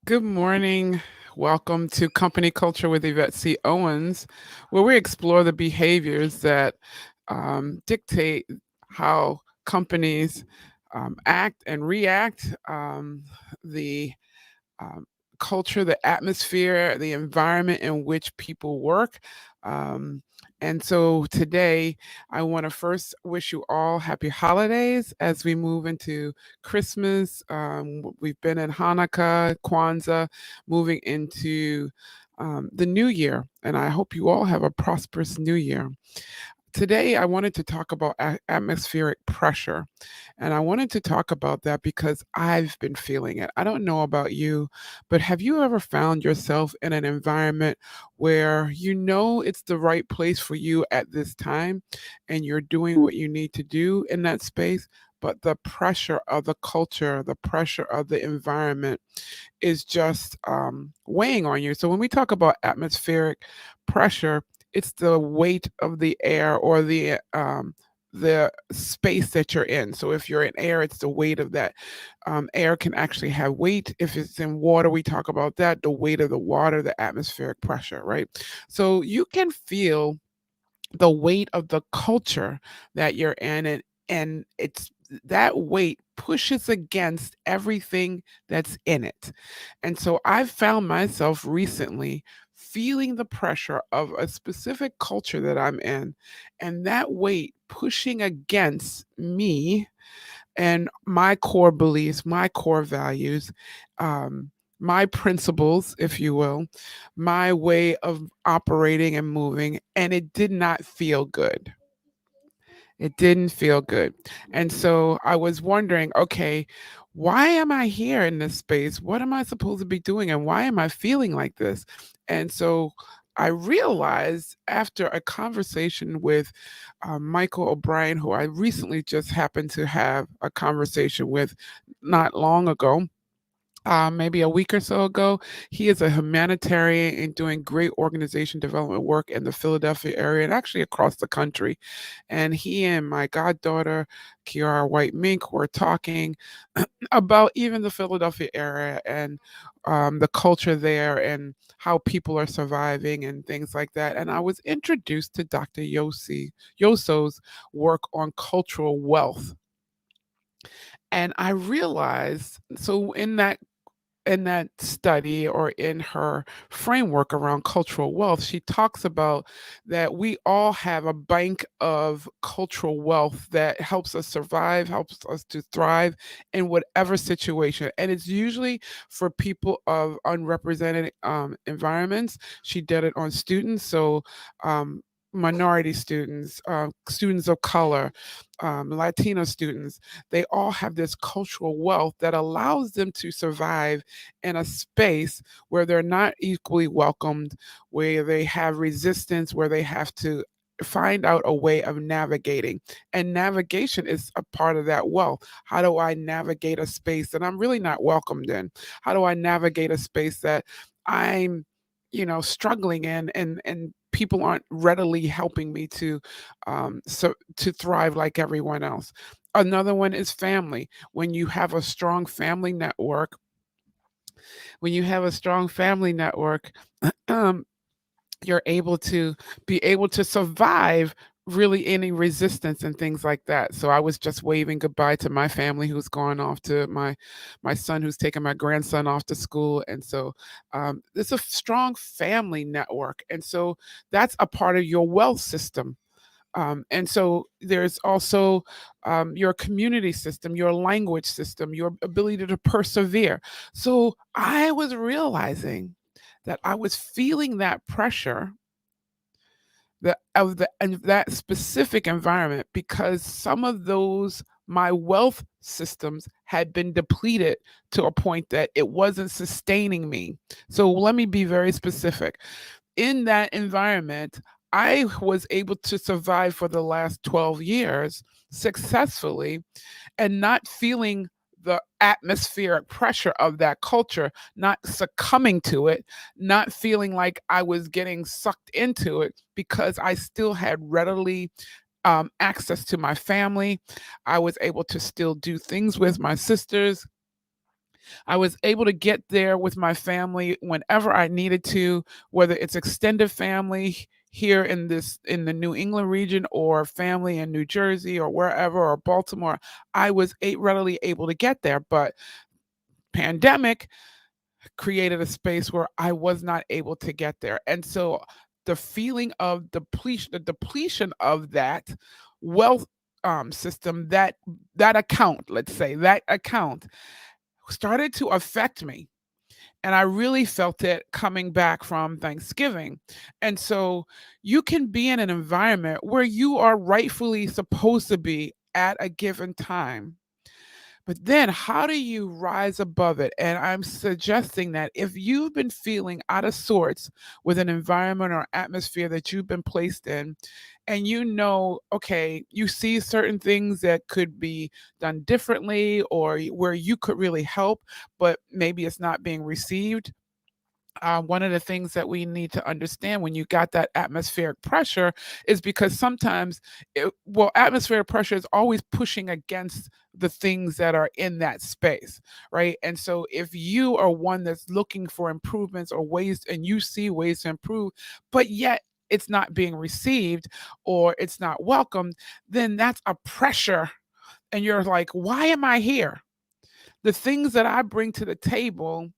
Good morning. Welcome to Company Culture with Yvette C. Owens, where we explore the behaviors that dictate how companies act and react, the um, culture, the atmosphere, the environment in which people work. Um, and so today, I want to first wish you all happy holidays as we move into Christmas. We've been in Hanukkah, Kwanzaa, moving into the new year. And I hope you all have a prosperous new year. Today, I wanted to talk about atmospheric pressure. And I wanted to talk about that because I've been feeling it. I don't know about you, but have you ever found yourself in an environment where you know it's the right place for you at this time and you're doing what you need to do in that space? But the pressure of the culture, the pressure of the environment is just weighing on you. So when we talk about atmospheric pressure, it's the weight of the air or the space that you're in. So if you're in air, it's the weight of that. Air can actually have weight. If it's in water, we talk about that, the weight of the water, the atmospheric pressure, right? So you can feel the weight of the culture that you're in, and it's that weight pushes against everything that's in it. And so I've found myself recently feeling the pressure of a specific culture that I'm in, and that weight pushing against me and my core beliefs, my core values, my principles, if you will, my way of operating and moving. And it did not feel good. It didn't feel good. And so I was wondering, okay, why am I here in this space? What am I supposed to be doing? And why am I feeling like this? And so I realized after a conversation with Michael O'Brien, who I recently just happened to have a conversation with not long ago, maybe a week or so ago. He is a humanitarian and doing great organization development work in the Philadelphia area and actually across the country. And he and my goddaughter, Kiara White Mink, were talking about even the Philadelphia area and the culture there and how people are surviving and things like that. And I was introduced to Dr. Yoso's work on cultural wealth. And I realized, so in that study or in her framework around cultural wealth, she talks about that we all have a bank of cultural wealth that helps us survive, helps us to thrive in whatever situation. And it's usually for people of unrepresented environments. She did it on students. So, minority students, students of color, Latino students, they all have this cultural wealth that allows them to survive in a space where they're not equally welcomed, where they have resistance, where they have to find out a way of navigating. And navigation is a part of that wealth. How do I navigate a space that I'm really not welcomed in? How do I navigate a space that I'm, struggling in and people aren't readily helping me to so to thrive like everyone else. Another one is family. When you have a strong family network, when you have a strong family network, um, you're able to survive really any resistance and things like that. So I was just waving goodbye to my family who's going off to my son who's taking my grandson off to school. And so it's a strong family network. And so that's a part of your wealth system. And so there's also your community system, your language system, your ability to persevere. So I was realizing that I was feeling that pressure of the and that specific environment because some of those my wealth systems had been depleted to a point that it wasn't sustaining me. So let me be very specific. In that environment, I was able to survive for the last 12 years successfully and not feeling the atmospheric pressure of that culture, not succumbing to it, not feeling like I was getting sucked into it because I still had readily access to my family. I was able to still do things with my sisters I was able to get there with my family whenever I needed to, whether it's extended family here in the New England region or family in New Jersey or wherever or Baltimore. I was readily able to get there, but pandemic created a space where I was not able to get there. And so the feeling of depletion, the depletion of that wealth system, that account, let's say that account started to affect me. And I really felt it coming back from Thanksgiving. And so you can be in an environment where you are rightfully supposed to be at a given time. But then how do you rise above it? And I'm suggesting that if you've been feeling out of sorts with an environment or atmosphere that you've been placed in, and you know, okay, you see certain things that could be done differently or where you could really help, but maybe it's not being received. One of the things that we need to understand when you got that atmospheric pressure is because sometimes, atmospheric pressure is always pushing against the things that are in that space, right? And so if you are one that's looking for improvements or ways, and you see ways to improve, but yet it's not being received or it's not welcomed, then that's a pressure. And you're like, why am I here? The things that I bring to the table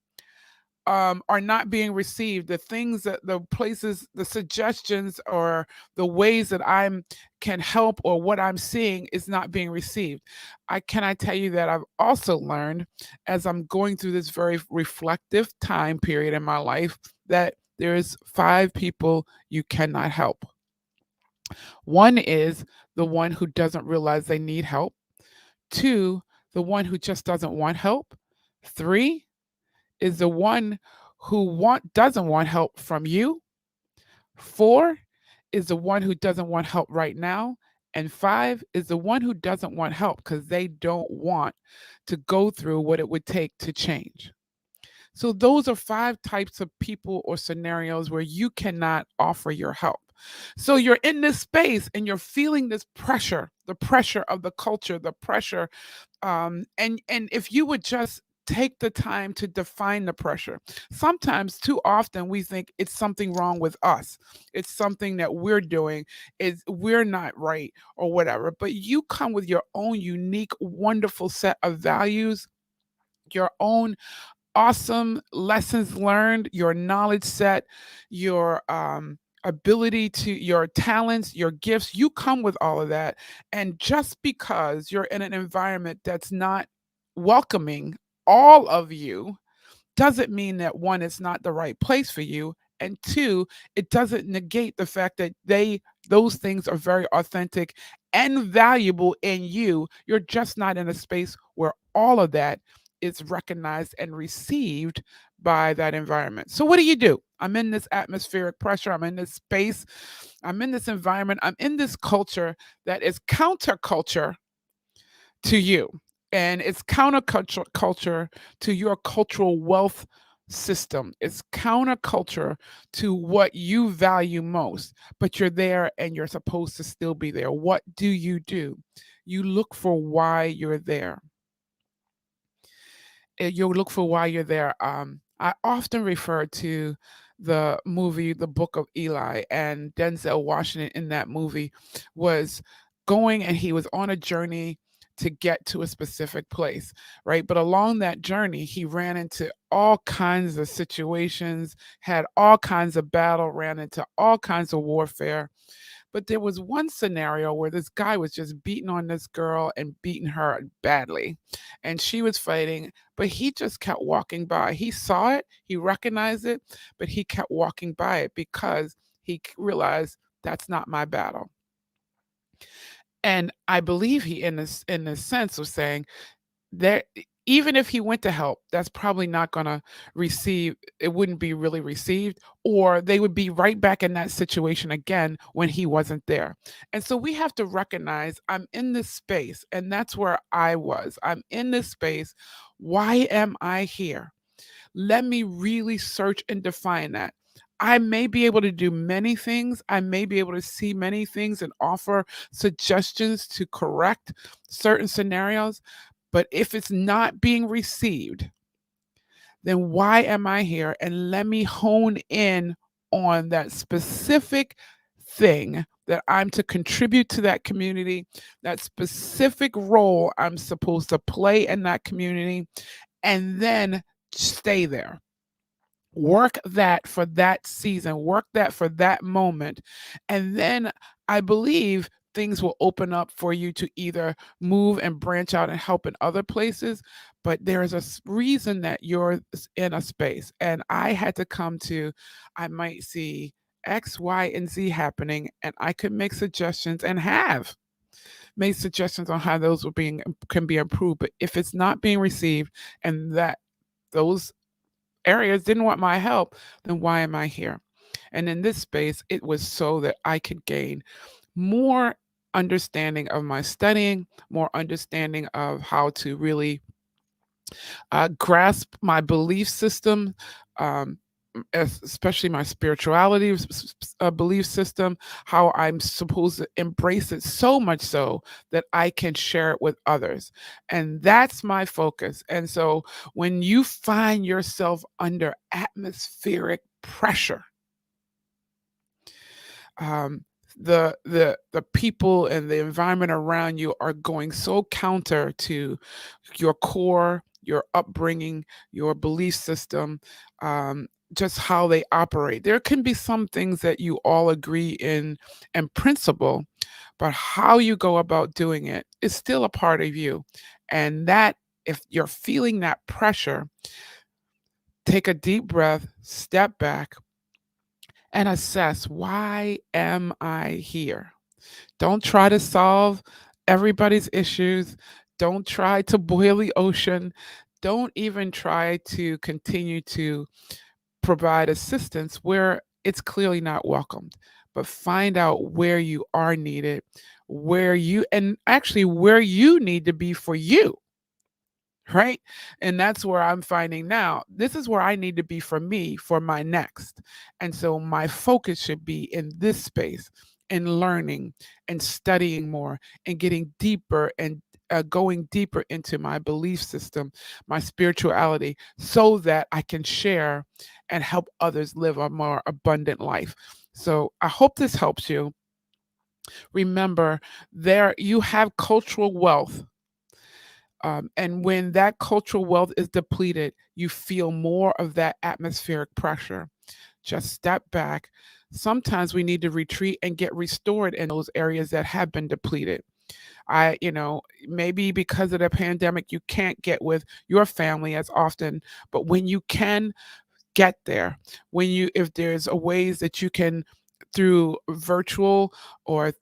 are not being received. The things that the places, the suggestions, or the ways that I'm can help, or what I'm seeing is not being received. I tell you that I've also learned as I'm going through this very reflective time period in my life that there's five people you cannot help. One is the one who doesn't realize they need help. Two, the one who just doesn't want help. Three, is the one who doesn't want help from you. Four is the one who doesn't want help right now. And five is the one who doesn't want help because they don't want to go through what it would take to change. So, those are five types of people or scenarios where you cannot offer your help. So, you're in this space and you're feeling this pressure, the pressure of the culture, the pressure, and if you would just take the time to define the pressure. Sometimes too often we think it's something wrong with us. It's something that we're doing, is we're not right or whatever. But you come with your own unique, wonderful set of values, your own awesome lessons learned, your knowledge set, your ability to your talents, your gifts. You come with all of that. And just because you're in an environment that's not welcoming all of you doesn't mean that one, it's not the right place for you, and two, it doesn't negate the fact that those things are very authentic and valuable in you. You're just not in a space where all of that is recognized and received by that environment. So what do? I'm in this atmospheric pressure, I'm in this space, I'm in this environment, I'm in this culture that is counterculture to you. And it's counterculture culture to your cultural wealth system. It's counterculture to what you value most, but you're there and you're supposed to still be there. What do? You look for why you're there. You'll look for why you're there. I often refer to the movie, The Book of Eli, and Denzel Washington in that movie was going and he was on a journey to get to a specific place, right? But along that journey, he ran into all kinds of situations, had all kinds of battle, ran into all kinds of warfare. But there was one scenario where this guy was just beating on this girl and beating her badly. And she was fighting, but he just kept walking by. He saw it, he recognized it, but he kept walking by it because realized that's not my battle. And I believe he, in this sense, was saying there, even if he went to help, that's probably not going to receive, it wouldn't be really received, or they would be right back in that situation again when he wasn't there. And so we have to recognize I'm in this space, and that's where I was. I'm in this space. Why am I here? Let me really search and define that. I may be able to do many things. I may be able to see many things and offer suggestions to correct certain scenarios. But if it's not being received, then why am I here? And let me hone in on that specific thing that I'm to contribute to that community, that specific role I'm supposed to play in that community, and then stay there. Work that for that season, work that for that moment. And then I believe things will open up for you to either move and branch out and help in other places. But there is a reason that you're in a space. And I had to come to, I might see X, Y, and Z happening, and I could make suggestions and have made suggestions on how those can be improved. But if it's not being received and that those areas didn't want my help, then why am I here? And in this space, it was so that I could gain more understanding of my studying, more understanding of how to really grasp my belief system, um, especially my spirituality belief system, how I'm supposed to embrace it so much so that I can share it with others. And that's my focus. And so when you find yourself under atmospheric pressure, um, the people and the environment around you are going so counter to your core, your upbringing, your belief system, just how they operate. There can be some things that you all agree in principle, but how you go about doing it is still a part of you. And that, if you're feeling that pressure, take a deep breath, step back, and assess, why am I here? Don't try to solve everybody's issues. Don't try to boil the ocean. Don't even try to continue to provide assistance where it's clearly not welcomed. But find out where you are needed, and actually where you need to be for you, right? And that's where I'm finding now, this is where I need to be for me, for my next. And so my focus should be in this space, in learning and studying more and getting deeper and going deeper into my belief system, my spirituality, so that I can share and help others live a more abundant life. So I hope this helps you. Remember, there you have cultural wealth, and when that cultural wealth is depleted, you feel more of that atmospheric pressure. Just step back. Sometimes we need to retreat and get restored in those areas that have been depleted. Maybe because of the pandemic, you can't get with your family as often, but when you can, get there. If there's a ways that you can, through virtual or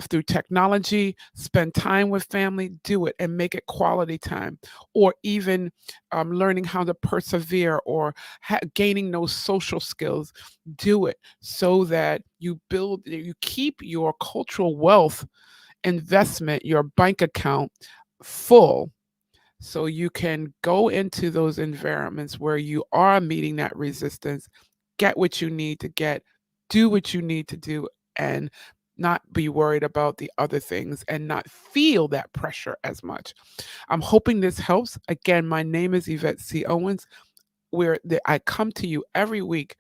through technology, spend time with family, do it and make it quality time. Or even learning how to persevere, or gaining those social skills, do it so that you keep your cultural wealth investment, your bank account full, so you can go into those environments where you are meeting that resistance, get what you need to get, do what you need to do, and not be worried about the other things and not feel that pressure as much. I'm hoping this helps. Again, my name is Yvette C. Owens, where I come to you every week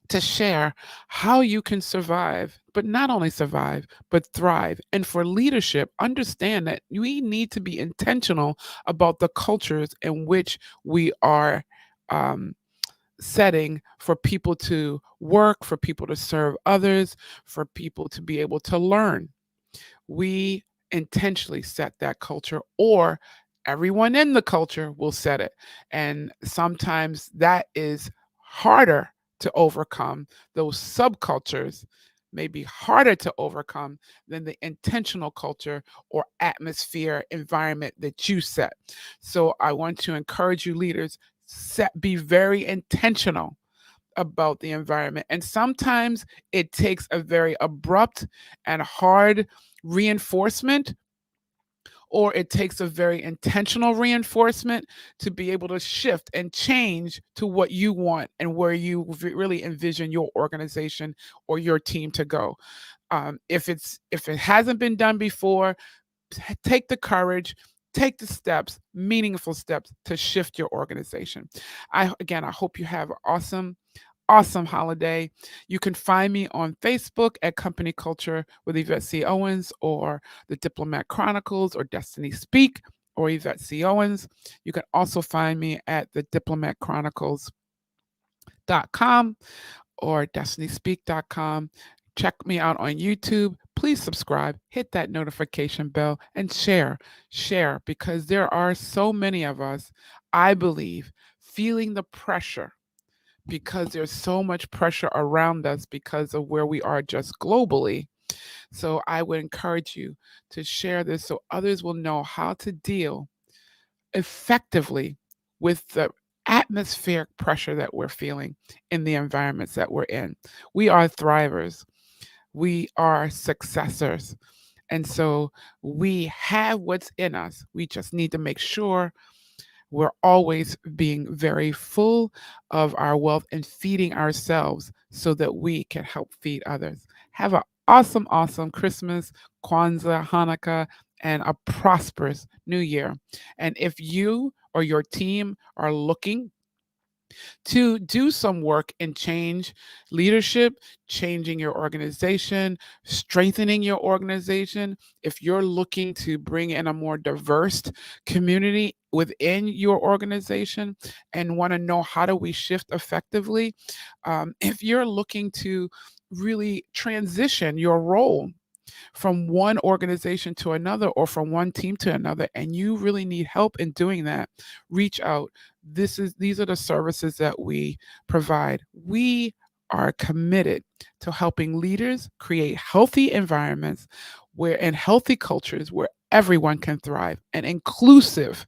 to share how you can survive, but not only survive, but thrive. And for leadership, understand that we need to be intentional about the cultures in which we are um, setting for people to work, for people to serve others, for people to be able to learn. We intentionally set that culture, or everyone in the culture will set it. And sometimes that is harder to overcome. Those subcultures may be harder to overcome than the intentional culture or atmosphere environment that you set. So I want to encourage you, leaders, be very intentional about the environment. And sometimes it takes a very abrupt and hard reinforcement, or it takes a very intentional reinforcement to be able to shift and change to what you want and where you really envision your organization or your team to go. If it hasn't been done before, take the courage, Take the steps, meaningful steps to shift your organization. I hope you have an awesome holiday. You can find me on Facebook at Company Culture with Yvette C. Owens, or the Diplomat Chronicles, or Destiny Speak, or Yvette C. Owens. You can also find me at the diplomatchronicles.com or destinyspeak.com. Check me out on YouTube. Please subscribe, hit that notification bell, and share. Share, because there are so many of us, I believe, feeling the pressure, because there's so much pressure around us because of where we are just globally. So I would encourage you to share this so others will know how to deal effectively with the atmospheric pressure that we're feeling in the environments that we're in. We are thrivers, we are successors. And so we have what's in us. We just need to make sure we're always being very full of our wealth and feeding ourselves so that we can help feed others. Have an awesome Christmas, Kwanzaa, Hanukkah, and a prosperous new year. And if you or your team are looking to do some work and change leadership, changing your organization, strengthening your organization. If you're looking to bring in a more diverse community within your organization and want to know how do we shift effectively, if you're looking to really transition your role from one organization to another or from one team to another, and you really need help in doing that, reach out. These are the services that we provide. We are committed to helping leaders create healthy environments where and healthy cultures where everyone can thrive, an inclusive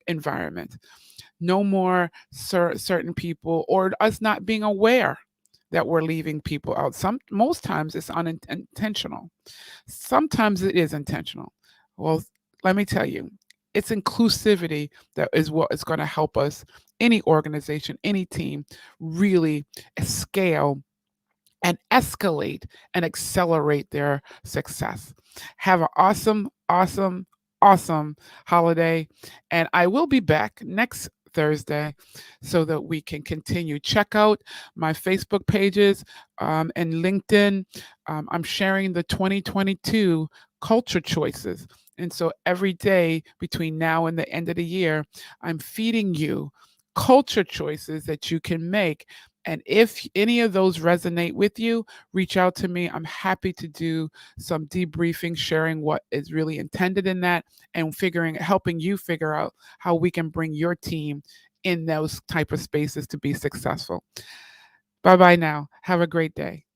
environment. No more certain people or us not being aware that we're leaving people out. Most times it's unintentional. Sometimes it is intentional. Well, let me tell you, it's inclusivity that is what is going to help us, any organization, any team, really scale and escalate and accelerate their success. Have an awesome holiday. And I will be back next Thursday so that we can continue. Check out my Facebook pages and LinkedIn. I'm sharing the 2022 culture choices. And so every day between now and the end of the year, I'm feeding you culture choices that you can make. And if any of those resonate with you, reach out to me. I'm happy to do some debriefing, sharing what is really intended in that, and helping you figure out how we can bring your team in those type of spaces to be successful. Bye bye now. Have a great day.